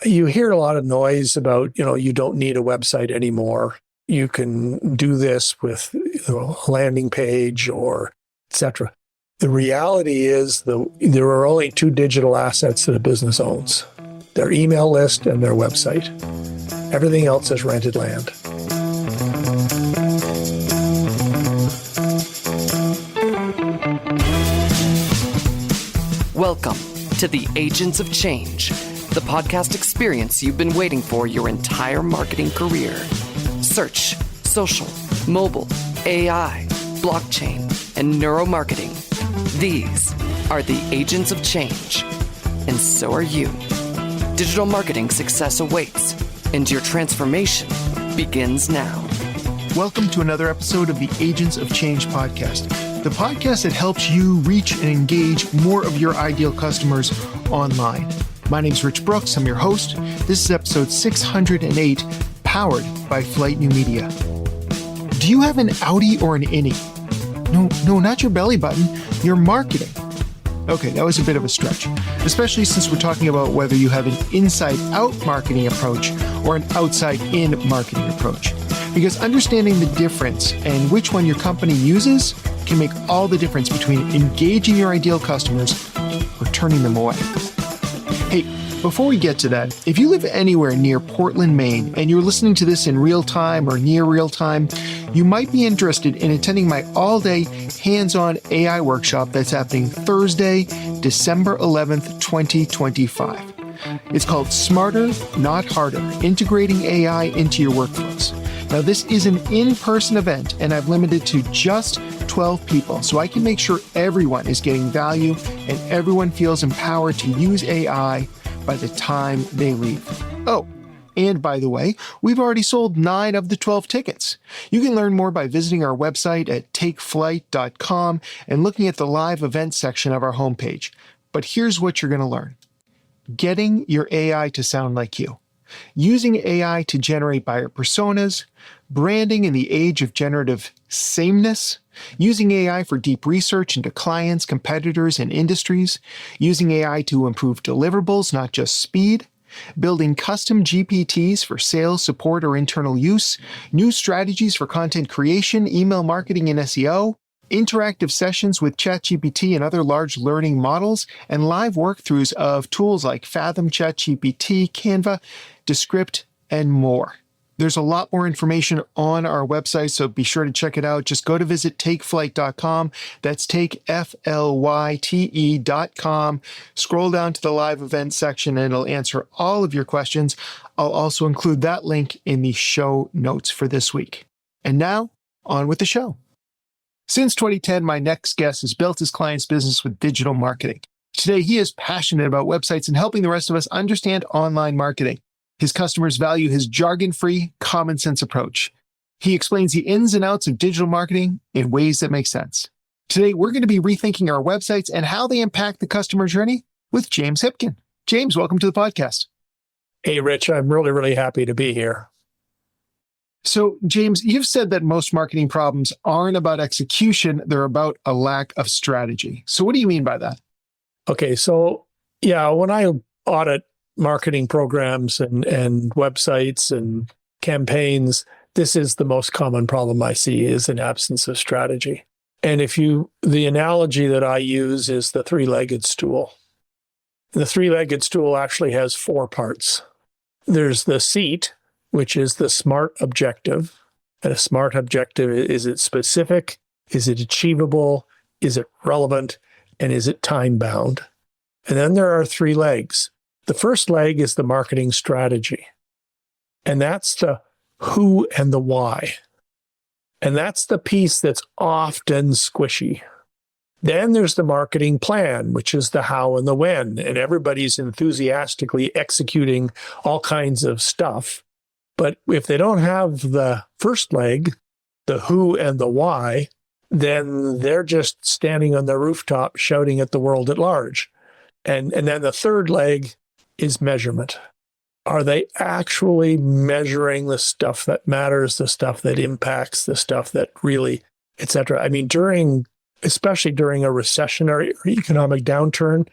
you hear a lot of noise about, you don't need a website anymore. You can do this with a landing page or etc. The reality is there are only two digital assets that a business owns: their email list and their website. Everything else is rented land. Welcome to the Agents of Change, the podcast experience you've been waiting for your entire marketing career. Search, social, mobile, AI, blockchain, and neuromarketing. These are the Agents of Change, and so are you. Digital marketing success awaits, and your transformation begins now. Welcome to another episode of the Agents of Change podcast, the podcast that helps you reach and engage more of your ideal customers online. My name is Rich Brooks. I'm your host. This is episode 608, powered by Flight New Media. Do you have an outie or an innie? No, not your belly button, your marketing. Okay, that was a bit of a stretch, especially since we're talking about whether you have an inside-out marketing approach or an outside-in marketing approach. Because understanding the difference and which one your company uses can make all the difference between engaging your ideal customers or turning them away. Hey, before we get to that, if you live anywhere near Portland, Maine, and you're listening to this in real time or near real time, you might be interested in attending my all-day hands-on AI workshop that's happening Thursday, December 11th, 2025. It's called Smarter, Not Harder, Integrating AI into Your Workflows. Now, this is an in-person event, and I've limited to just 12 people, so I can make sure everyone is getting value and everyone feels empowered to use AI by the time they leave. Oh, and by the way, we've already sold 9 of the 12 tickets. You can learn more by visiting our website at takeflight.com and looking at the live events section of our homepage. But here's what you're going to learn. Getting your AI to sound like you. Using AI to generate buyer personas, branding in the age of generative sameness, using AI for deep research into clients, competitors, and industries, using AI to improve deliverables, not just speed, building custom GPTs for sales, support, or internal use, new strategies for content creation, email marketing, and SEO, interactive sessions with ChatGPT and other large learning models, and live workthroughs of tools like Fathom, ChatGPT, Canva, Descript, and more. There's a lot more information on our website, so be sure to check it out. Just go to visit takeflight.com. That's takeflyte.com. Scroll down to the live event section and it'll answer all of your questions. I'll also include that link in the show notes for this week. And now, on with the show. Since 2010, my next guest has built his client's business with digital marketing. Today, he is passionate about websites and helping the rest of us understand online marketing. His customers value his jargon-free, common-sense approach. He explains the ins and outs of digital marketing in ways that make sense. Today, we're going to be rethinking our websites and how they impact the customer journey with James Hipkin. James, welcome to the podcast. Hey, Rich, I'm really, really happy to be here. So, James, you've said that most marketing problems aren't about execution, they're about a lack of strategy. So what do you mean by that? Okay, so when I audit marketing programs and websites and campaigns, this is the most common problem I see is an absence of strategy. And the analogy that I use is the three-legged stool. The three-legged stool actually has 4 parts. There's the seat, which is the SMART objective. And a SMART objective, is it specific? Is it achievable? Is it relevant? And is it time-bound? And then there are 3 legs. The first leg is the marketing strategy. And that's the who and the why. And that's the piece that's often squishy. Then there's the marketing plan, which is the how and the when. And everybody's enthusiastically executing all kinds of stuff. But if they don't have the first leg, the who and the why, then they're just standing on the rooftop shouting at the world at large. And then the third leg is measurement. Are they actually measuring the stuff that matters, the stuff that impacts, the stuff that really, et cetera? I mean, especially during a recessionary or economic downturn,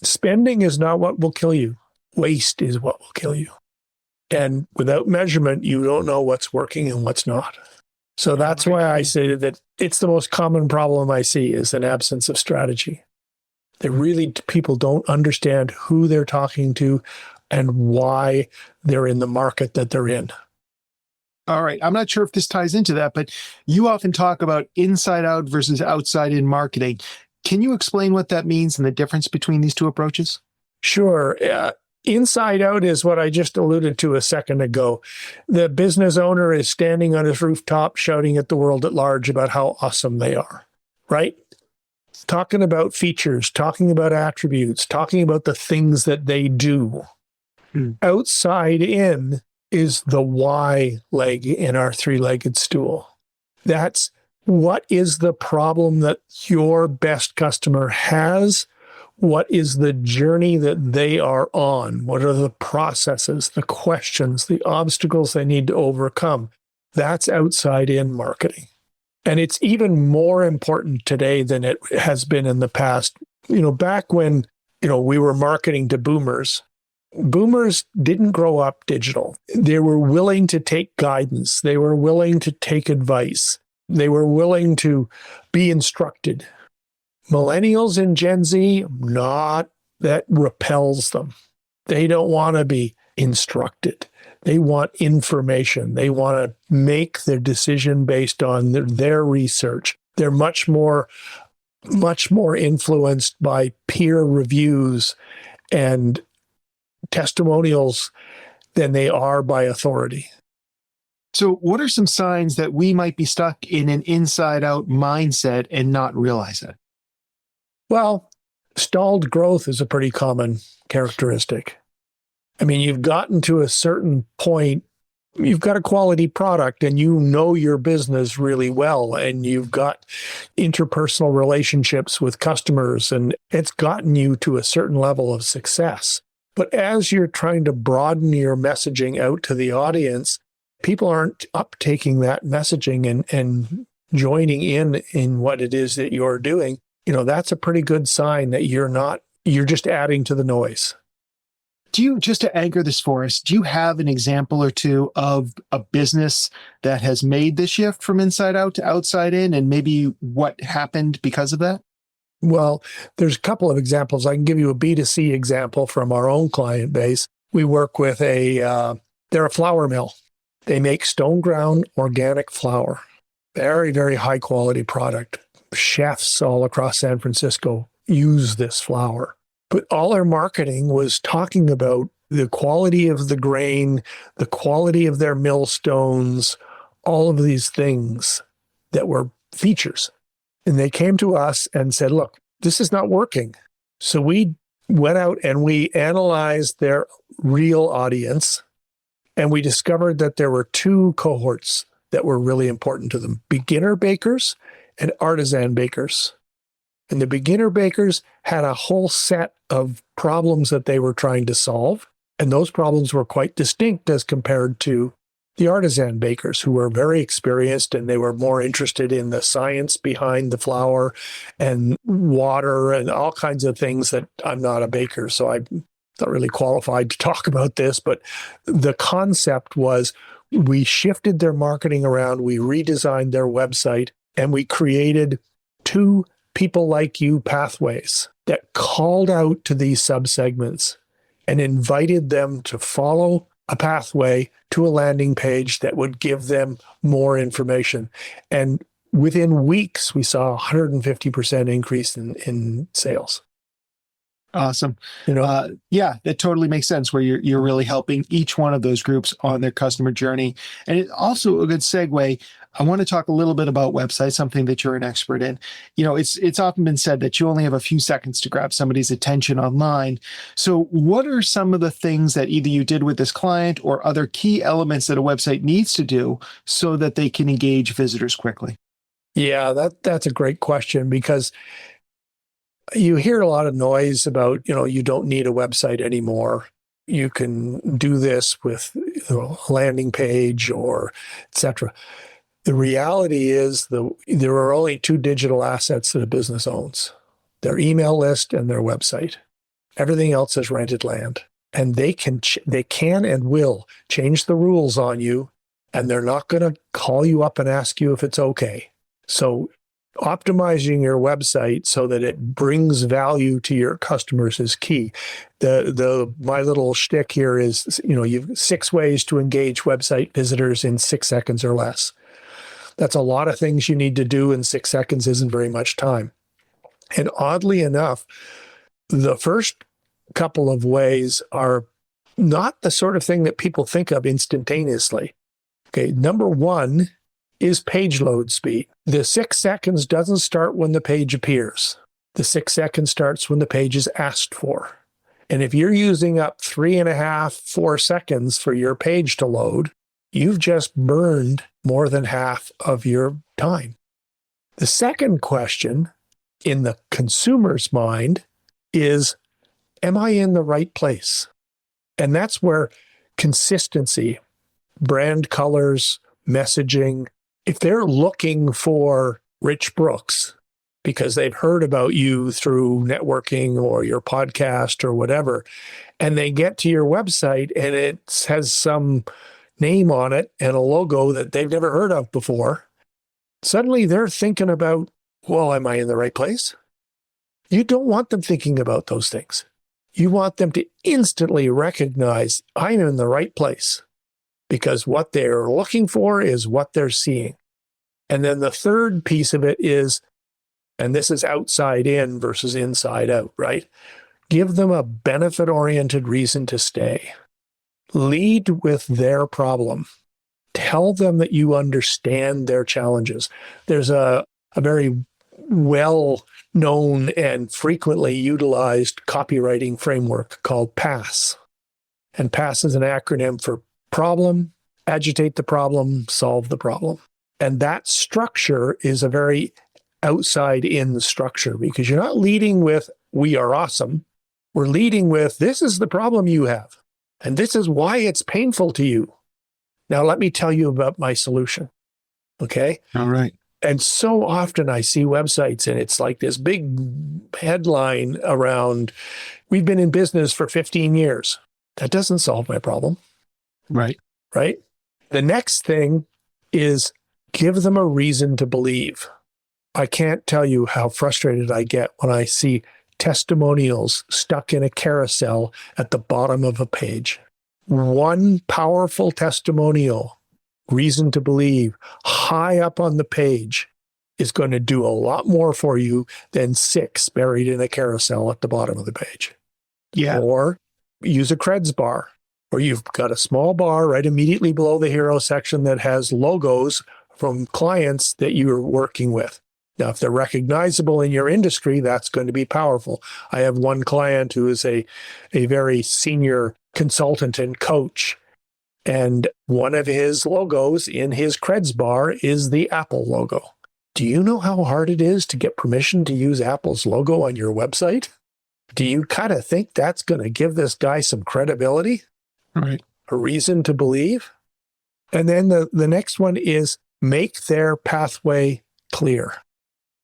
spending is not what will kill you. waste is what will kill you. And without measurement, you don't know what's working and what's not. So that's why I say that it's the most common problem I see is an absence of strategy. People don't understand who they're talking to and why they're in the market that they're in. All right. I'm not sure if this ties into that, but you often talk about inside out versus outside in marketing. Can you explain what that means and the difference between these two approaches? Sure. Inside out is what I just alluded to a second ago. The business owner is standing on his rooftop shouting at the world at large about how awesome they are, right? Talking about features, talking about attributes, talking about the things that they do. Outside in is the why leg in our three-legged stool. That's what is the problem that your best customer has? What is the journey that they are on? What are the processes, the questions, the obstacles they need to overcome? That's outside in marketing. And it's even more important today than it has been in the past. Back when, we were marketing to boomers didn't grow up digital. They were willing to take guidance. They were willing to take advice. They were willing to be instructed. Millennials and Gen Z, that repels them. They don't want to be instructed. They want information. They want to make their decision based on their research. They're much more influenced by peer reviews and testimonials than they are by authority. So what are some signs that we might be stuck in an inside-out mindset and not realize it? Well, stalled growth is a pretty common characteristic. I mean, you've gotten to a certain point, you've got a quality product and you know your business really well, and you've got interpersonal relationships with customers, and it's gotten you to a certain level of success. But as you're trying to broaden your messaging out to the audience, people aren't uptaking that messaging and joining in what it is that you're doing. That's a pretty good sign that you're just adding to the noise. Just to anchor this for us, do you have an example or two of a business that has made the shift from inside out to outside in, and maybe what happened because of that? Well, there's a couple of examples. I can give you a B2C example from our own client base. We work with they're a flour mill. They make stone ground organic flour. Very, very high quality product. Chefs all across San Francisco use this flour. But all their marketing was talking about the quality of the grain, the quality of their millstones, all of these things that were features. And they came to us and said, look, this is not working. So we went out and we analyzed their real audience, and we discovered that there were two cohorts that were really important to them: beginner bakers and artisan bakers. And the beginner bakers had a whole set of problems that they were trying to solve. And those problems were quite distinct as compared to the artisan bakers, who were very experienced, and they were more interested in the science behind the flour and water and all kinds of things that I'm not a baker, so I'm not really qualified to talk about this. But the concept was we shifted their marketing around, we redesigned their website, and we created two people like you pathways that called out to these subsegments and invited them to follow a pathway to a landing page that would give them more information. And within weeks, we saw a 150% increase in sales. Awesome. Yeah, that totally makes sense, where you're really helping each one of those groups on their customer journey. And it's also a good segue. I want to talk a little bit about websites, something that you're an expert in. It's often been said that you only have a few seconds to grab somebody's attention online. So what are some of the things that either you did with this client or other key elements that a website needs to do so that they can engage visitors quickly? Yeah, that's a great question, because you hear a lot of noise about, you don't need a website anymore. You can do this with a landing page or et cetera. The reality is there are only two digital assets that a business owns: their email list and their website. Everything else is rented land. and they can and will change the rules on you, and they're not going to call you up and ask you if it's okay. So optimizing your website so that it brings value to your customers is key. My little shtick here is, you've 6 ways to engage website visitors in 6 seconds or less. That's a lot of things you need to do, and 6 seconds isn't very much time. And oddly enough, the first couple of ways are not the sort of thing that people think of instantaneously. Okay, number 1 is page load speed. The 6 seconds doesn't start when the page appears. The 6 seconds starts when the page is asked for. And if you're using up 3.5, 4 seconds for your page to load, you've just burned more than half of your time. The second question in the consumer's mind is, am I in the right place? And that's where consistency, brand colors, messaging, if they're looking for Rich Brooks because they've heard about you through networking or your podcast or whatever, and they get to your website and it has some name on it and a logo that they've never heard of before, suddenly they're thinking about, well, am I in the right place? You don't want them thinking about those things. You want them to instantly recognize, I'm in the right place, because what they're looking for is what they're seeing. And then the third piece of it is, and this is outside in versus inside out, right? Give them a benefit-oriented reason to stay. Lead with their problem. Tell them that you understand their challenges. There's a very well-known and frequently utilized copywriting framework called PASS. And PASS is an acronym for problem, agitate the problem, solve the problem. And that structure is a very outside-in structure, because you're not leading with, we are awesome. We're leading with, this is the problem you have, and this is why it's painful to you. Now, let me tell you about my solution. Okay? All right. And so often I see websites and it's like this big headline around, we've been in business for 15 years. That doesn't solve my problem. Right. Right? The next thing is give them a reason to believe. I can't tell you how frustrated I get when I see testimonials stuck in a carousel at the bottom of a page. One powerful testimonial, reason to believe, high up on the page is going to do a lot more for you than 6 buried in a carousel at the bottom of the page. Yeah. Or use a creds bar, or you've got a small bar right immediately below the hero section that has logos from clients that you're working with. Now, if they're recognizable in your industry, that's going to be powerful. I have one client who is a very senior consultant and coach, and one of his logos in his creds bar is the Apple logo. Do you know how hard it is to get permission to use Apple's logo on your website? Do you kind of think that's going to give this guy some credibility? Right. A reason to believe? And then the next one is make their pathway clear.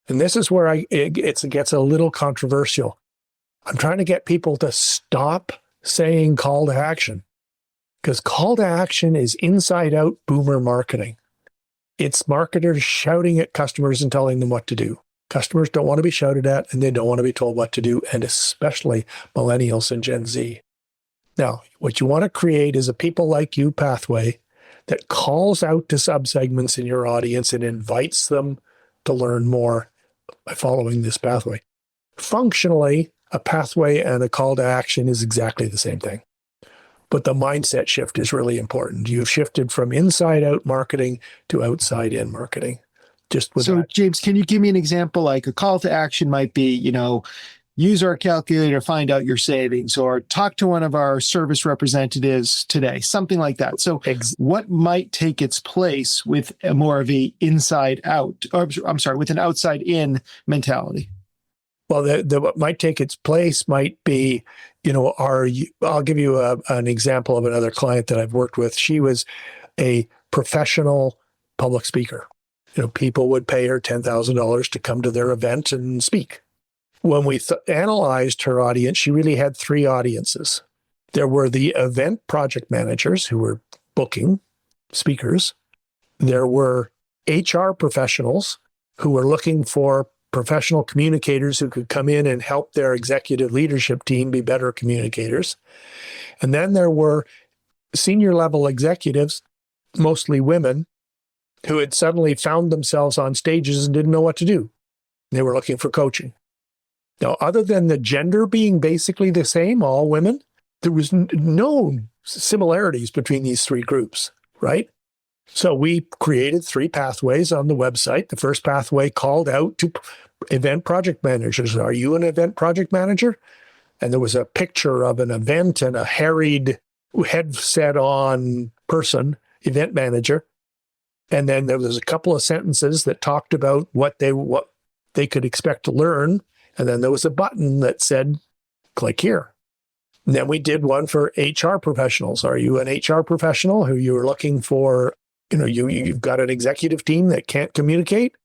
And this is where it gets a little controversial. I'm trying to get people to stop saying call to action, because call to action is inside out boomer marketing. It's marketers shouting at customers and telling them what to do. Customers don't want to be shouted at, and they don't want to be told what to do, and especially millennials and Gen Z. Now, what you want to create is a people like you pathway that calls out to subsegments in your audience and invites them to learn more by following this pathway. Functionally, a pathway and a call to action is exactly the same thing. But the mindset shift is really important. You've shifted from inside out marketing to outside in marketing. Just with that. James, can you give me an example? Like a call to action might be, use our calculator, find out your savings, or talk to one of our service representatives today, something like that. So what might take its place with more of a inside out, or I'm sorry, with an outside in mentality? Well, what might take its place might be, I'll give you an example of another client that I've worked with. She was a professional public speaker. People would pay her $10,000 to come to their event and speak. When we analyzed her audience, she really had 3 audiences. There were the event project managers who were booking speakers. There were HR professionals who were looking for professional communicators who could come in and help their executive leadership team be better communicators. And then there were senior level executives, mostly women, who had suddenly found themselves on stages and didn't know what to do. They were looking for coaching. Now, other than the gender being basically the same, all women, there was no similarities between these three groups, right? So we created 3 pathways on the website. The first pathway called out to event project managers. Are you an event project manager? And there was a picture of an event and a harried, headset on person, event manager. And then there was a couple of sentences that talked about what they could expect to learn. And then there was a button that said, click here. And then we did one for HR professionals. Are you an HR professional who you're looking for? You've got an executive team that can't communicate.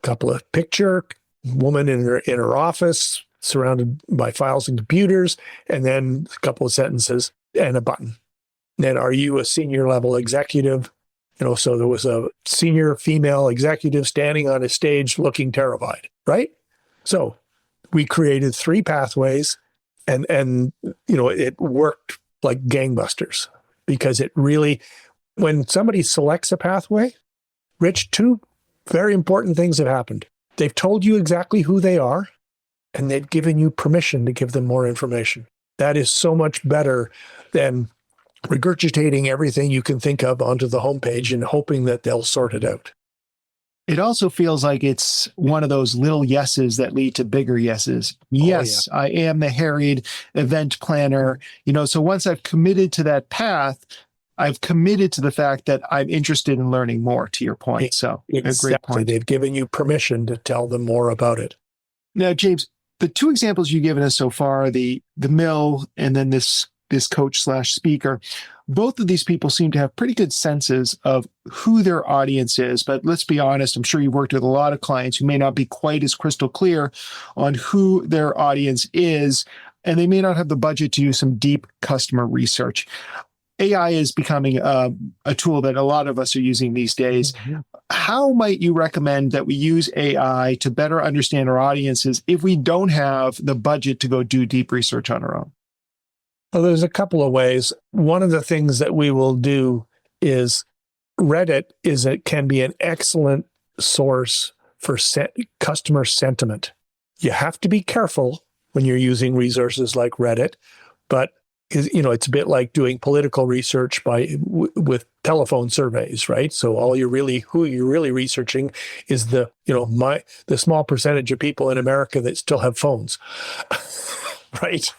A couple of picture, woman in her office, surrounded by files and computers, and then a couple of sentences and a button. Then, are you a senior level executive? So there was a senior female executive standing on a stage looking terrified, right? So we created 3 pathways, and it worked like gangbusters, because it really, when somebody selects a pathway, Rich, 2 very important things have happened. They've told you exactly who they are, and they've given you permission to give them more information. That is so much better than regurgitating everything you can think of onto the homepage and hoping that they'll sort it out. It also feels like it's one of those little yeses that lead to bigger yeses. Yes, I am the harried event planner. So once I've committed to that path, I've committed to the fact that I'm interested in learning more, to your point. So exactly. A great point. They've given you permission to tell them more about it. Now, James, the 2 examples you've given us so far, the mill and then this coach/speaker, both of these people seem to have pretty good senses of who their audience is. But let's be honest, I'm sure you've worked with a lot of clients who may not be quite as crystal clear on who their audience is, and they may not have the budget to do some deep customer research. AI is becoming a tool that a lot of us are using these days. Mm-hmm. How might you recommend that we use AI to better understand our audiences if we don't have the budget to go do deep research on our own? Well, there's a couple of ways. One of the things that we will do is Reddit can be an excellent source for customer sentiment. You have to be careful when you're using resources like Reddit, but it's a bit like doing political research with telephone surveys, right? So who you're really researching is the small percentage of people in America that still have phones, right?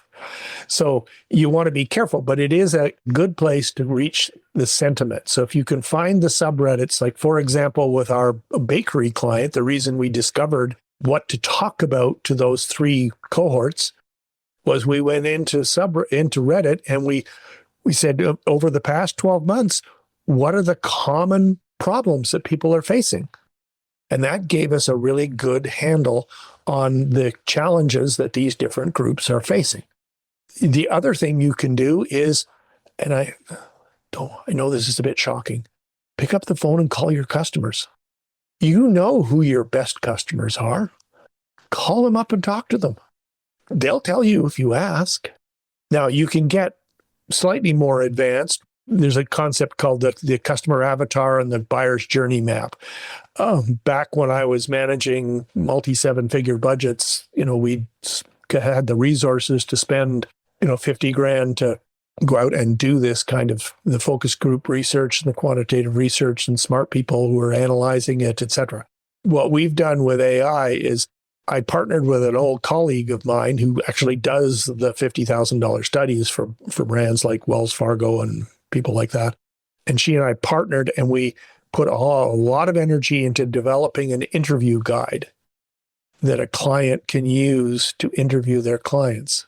So you want to be careful, but it is a good place to reach the sentiment. So if you can find the subreddits, like for example, with our bakery client, the reason we discovered what to talk about to those 3 cohorts was we went into Reddit and we said, over the past 12 months, what are the common problems that people are facing? And that gave us a really good handle on the challenges that these different groups are facing. The other thing you can do is, and I know this is a bit shocking, pick up the phone and call your customers. You know who your best customers are. Call them up and talk to them. They'll tell you if you ask. Now, you can get slightly more advanced. There's a concept called the customer avatar and the buyer's journey map. Back when I was managing multi-7-figure budgets, we had the resources to spend, $50,000 to go out and do this kind of the focus group research and the quantitative research and smart people who are analyzing it, et cetera. What we've done with AI is I partnered with an old colleague of mine who actually does the $50,000 studies for brands like Wells Fargo and people like that. And she and I partnered, and we put a lot of energy into developing an interview guide that a client can use to interview their clients.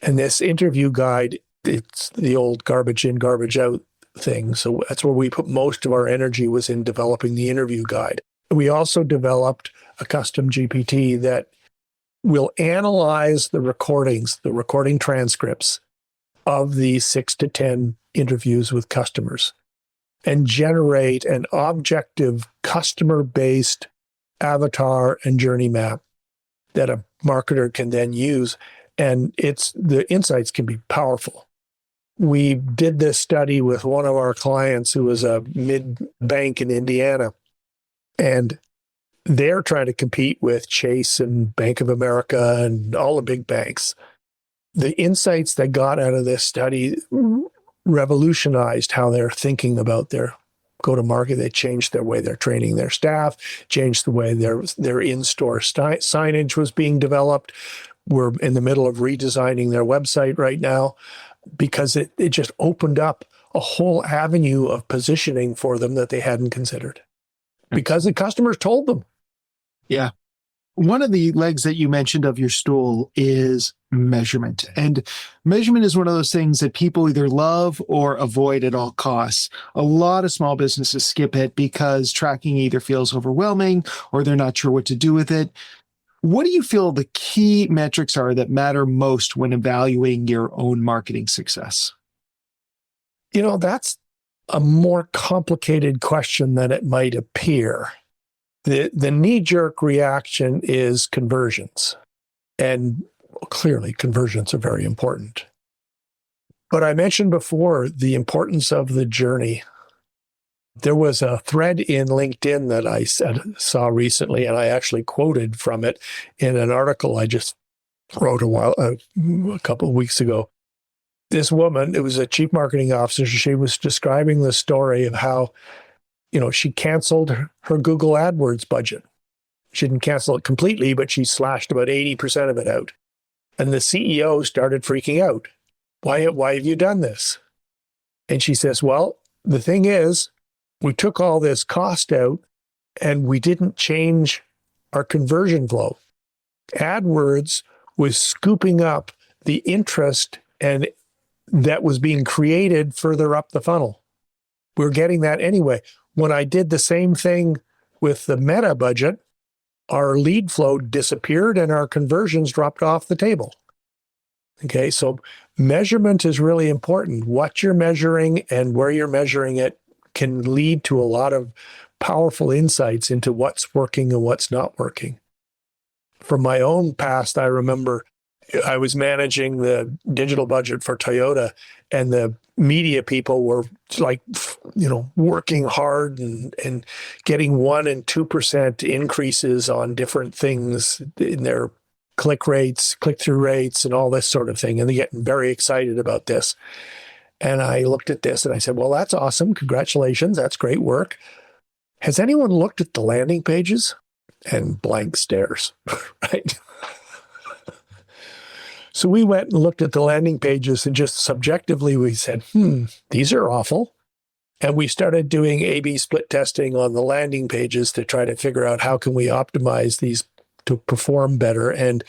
And this interview guide, it's the old garbage in, garbage out thing. So that's where we put most of our energy, was in developing the interview guide. We also developed a custom GPT that will analyze the recording transcripts of these 6 to 10 interviews with customers and generate an objective customer-based avatar and journey map that a marketer can then use. And the insights can be powerful. We did this study with one of our clients who was a mid-bank in Indiana, and they're trying to compete with Chase and Bank of America and all the big banks. The insights they got out of this study revolutionized how they're thinking about their go-to-market. They changed their way they're training their staff, changed the way their in-store signage was being developed. We're in the middle of redesigning their website right now because it just opened up a whole avenue of positioning for them that they hadn't considered because the customers told them. Yeah. One of the legs that you mentioned of your stool is measurement. And measurement is one of those things that people either love or avoid at all costs. A lot of small businesses skip it because tracking either feels overwhelming or they're not sure what to do with it. What do you feel the key metrics are that matter most when evaluating your own marketing success? That's a more complicated question than it might appear. The knee-jerk reaction is conversions. And clearly, conversions are very important. But I mentioned before the importance of the journey. There was a thread in LinkedIn that I saw recently, and I actually quoted from it in an article I just wrote a couple of weeks ago. This woman, it was a chief marketing officer, she was describing the story of how, she canceled her Google AdWords budget. She didn't cancel it completely, but she slashed about 80% of it out. And the CEO started freaking out. Why have you done this? And she says, well, the thing is, we took all this cost out and we didn't change our conversion flow. AdWords was scooping up the interest and that was being created further up the funnel. We're getting that anyway. When I did the same thing with the Meta budget, our lead flow disappeared and our conversions dropped off the table. Okay, so measurement is really important. What you're measuring and where you're measuring it can lead to a lot of powerful insights into what's working and what's not working. From my own past, I remember I was managing the digital budget for Toyota, and the media people were working hard and getting 1% and 2% increases on different things in their click rates, click-through rates, and all this sort of thing. And they're getting very excited about this. And I looked at this and I said, well, that's awesome. Congratulations. That's great work. Has anyone looked at the landing pages? And blank stares, right? So we went and looked at the landing pages and just subjectively we said, these are awful. And we started doing A/B split testing on the landing pages to try to figure out how can we optimize these to perform better. And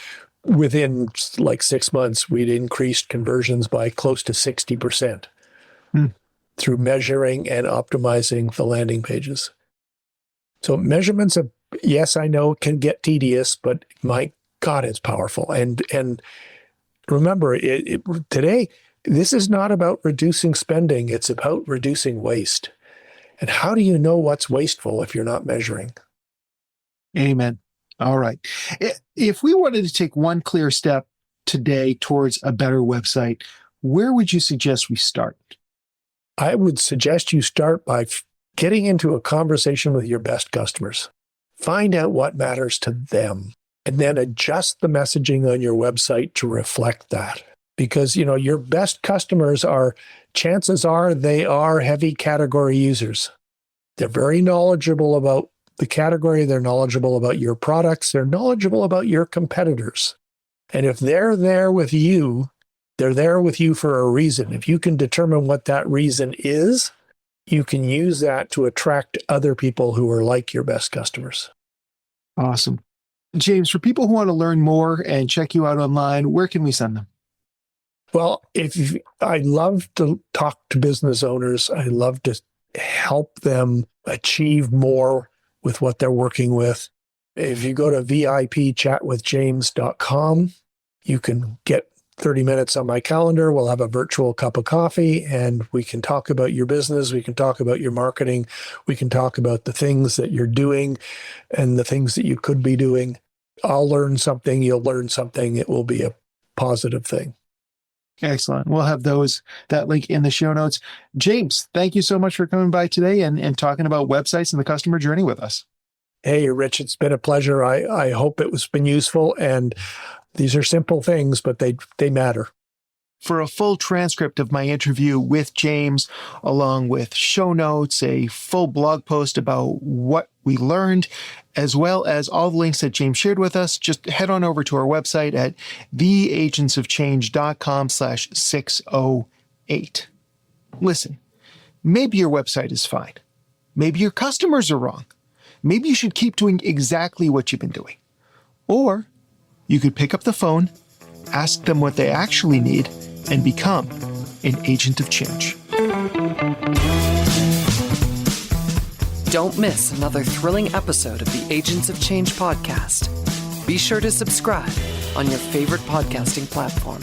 within 6 months, we'd increased conversions by close to 60% through measuring and optimizing the landing pages. So measurements of, yes, I know can get tedious, but my God, it's powerful. And remember, today, this is not about reducing spending. It's about reducing waste. And how do you know what's wasteful if you're not measuring? Amen. All right. If we wanted to take one clear step today towards a better website, where would you suggest we start? I would suggest you start by getting into a conversation with your best customers. Find out what matters to them, and then adjust the messaging on your website to reflect that. Because, your best customers chances are they are heavy category users. They're very knowledgeable about the category. They're knowledgeable about your products. They're knowledgeable about your competitors. And if they're there with you, they're there with you for a reason. If you can determine what that reason is, you can use that to attract other people who are like your best customers. Awesome. James, for people who want to learn more and check you out online, where can we send them? Well, I love to talk to business owners. I love to help them achieve more with what they're working with. If you go to VIPchatwithjames.com, you can get 30 minutes on my calendar. We'll have a virtual cup of coffee and we can talk about your business. We can talk about your marketing. We can talk about the things that you're doing and the things that you could be doing. I'll learn something. You'll learn something. It will be a positive thing. Excellent. We'll have that link in the show notes. James, thank you so much for coming by today and talking about websites and the customer journey with us. Hey, Rich, it's been a pleasure. I hope it was been useful. And these are simple things, but they matter. For a full transcript of my interview with James, along with show notes, a full blog post about what we learned, as well as all the links that James shared with us, just head on over to our website at theagentsofchange.com/608. Listen, maybe your website is fine. Maybe your customers are wrong. Maybe you should keep doing exactly what you've been doing. Or you could pick up the phone, ask them what they actually need, and become an agent of change. Don't miss another thrilling episode of the Agents of Change podcast. Be sure to subscribe on your favorite podcasting platform.